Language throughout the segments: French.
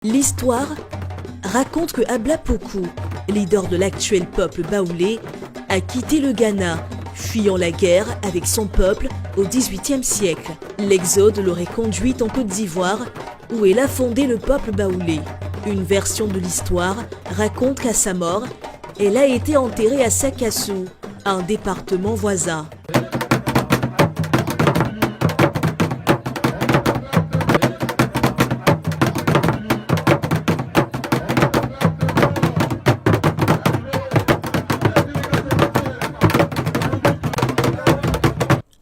L'histoire raconte que Ablapoku, leader de l'actuel peuple baoulé, a quitté le Ghana, fuyant la guerre avec son peuple au XVIIIe siècle. L'exode l'aurait conduit en Côte d'Ivoire, où elle a fondé le peuple baoulé. Une version de l'histoire raconte qu'à sa mort, elle a été enterrée à Sakassou, un département voisin.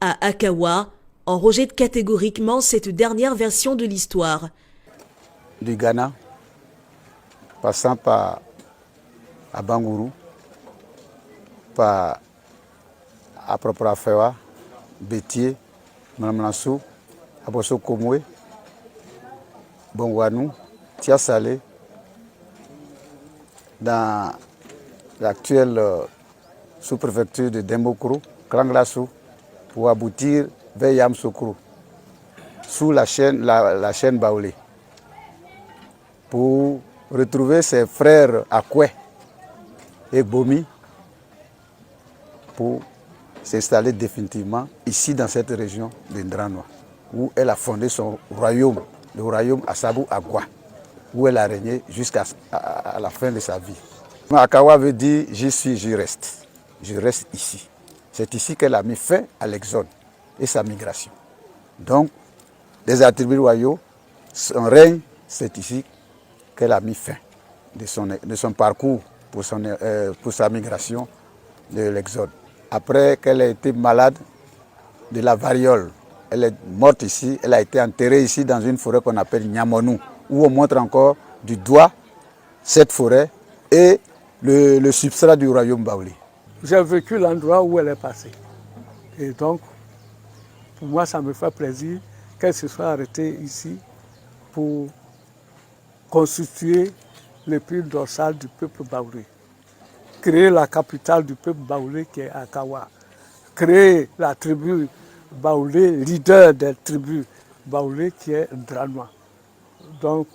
À Akawa, on rejette catégoriquement cette dernière version de l'histoire. Du Ghana, passant par Abangourou, par Aproprafewa, Bétier, Manamnassou, Abosso Komwe, Bongwanou, Tiasalé, dans l'actuelle sous-préfecture de Dembokro, Klanglassou, pour aboutir vers Yamsoukro, sous la chaîne Baoulé, pour retrouver ses frères Akwe et Bomi, pour s'installer définitivement ici dans cette région de Ndranois, où elle a fondé son royaume, le royaume Assabou Agwa, où elle a régné jusqu'à la fin de sa vie. Akawa veut dire « j'y suis, j'y reste ». Je reste ici. C'est ici qu'elle a mis fin à l'exode et sa migration. Donc, les attributs royaux, son règne, c'est ici qu'elle a mis fin de son parcours pour sa migration de l'exode. Après qu'elle ait été malade de la variole, elle est morte ici, elle a été enterrée ici dans une forêt qu'on appelle Nyamonou, où on montre encore du doigt cette forêt et le substrat du royaume baoulé. J'ai vécu l'endroit où elle est passée. Et donc, pour moi, ça me fait plaisir qu'elle se soit arrêtée ici pour constituer le pile dorsal du peuple baoulé. Créer la capitale du peuple baoulé qui est Akawa. Créer la tribu baoulé, leader des tribus baoulé qui est Ndranois. Donc,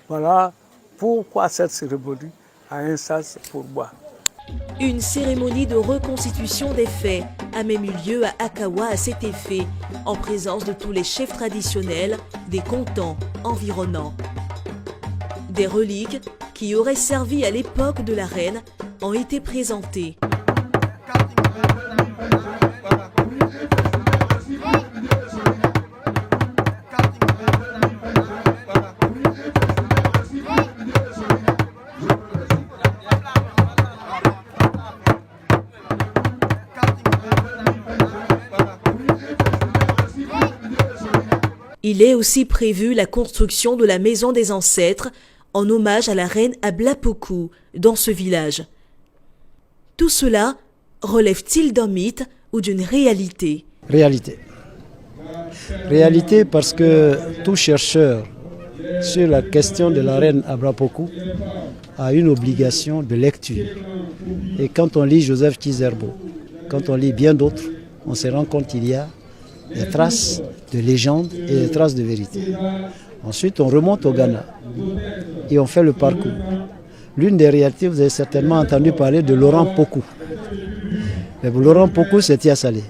voilà pourquoi cette cérémonie a un sens pour moi. Une cérémonie de reconstitution des faits a même eu lieu à Akawa à cet effet, en présence de tous les chefs traditionnels des cantons environnants. Des reliques qui auraient servi à l'époque de la reine ont été présentées. Il est aussi prévu la construction de la maison des ancêtres en hommage à la reine Ablapoku dans ce village. Tout cela relève-t-il d'un mythe ou d'une réalité? Réalité. Réalité parce que tout chercheur sur la question de la reine Ablapoku a une obligation de lecture. Et quand on lit Joseph Kizerbo, quand on lit bien d'autres, on se rend compte qu'il y a des traces de légendes et des traces de vérité. Ensuite, on remonte au Ghana et on fait le parcours. L'une des réalités, vous avez certainement entendu parler de Laurent Pokou. Mais Laurent Pokou, c'est Tiasalé.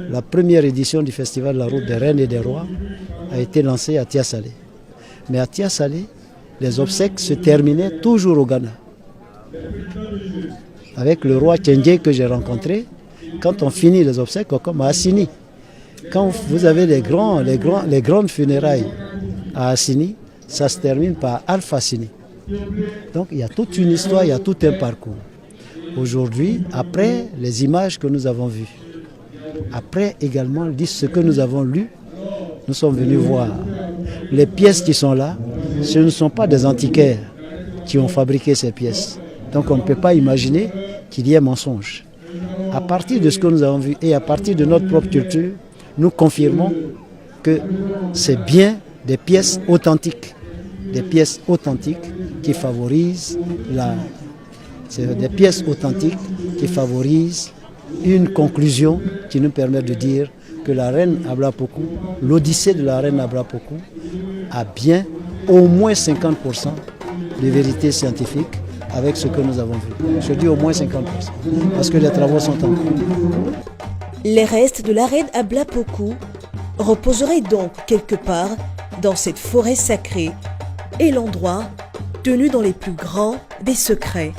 La première édition du Festival de la Route des Reines et des Rois a été lancée à Tiasalé. Mais à Tiasalé, les obsèques se terminaient toujours au Ghana. Avec le roi Tchendje que j'ai rencontré, quand on finit les obsèques, comme à Assini, quand vous avez les grandes funérailles à Assini, ça se termine par Alpha Assini. Donc il y a toute une histoire, il y a tout un parcours. Aujourd'hui, après les images que nous avons vues, après également ce que nous avons lu, nous sommes venus voir. Les pièces qui sont là, ce ne sont pas des antiquaires qui ont fabriqué ces pièces. Donc on ne peut pas imaginer qu'il y ait mensonge. À partir de ce que nous avons vu et à partir de notre propre culture, nous confirmons que c'est bien des pièces authentiques qui favorisent une conclusion qui nous permet de dire que la reine Ablapoku, l'odyssée de la reine Ablapoku a bien au moins 50% de vérité scientifique avec ce que nous avons vu. Je dis au moins 50%, parce que les travaux sont en cours. Les restes de l'arène Ablapoku reposeraient donc quelque part dans cette forêt sacrée et l'endroit tenu dans les plus grands des secrets.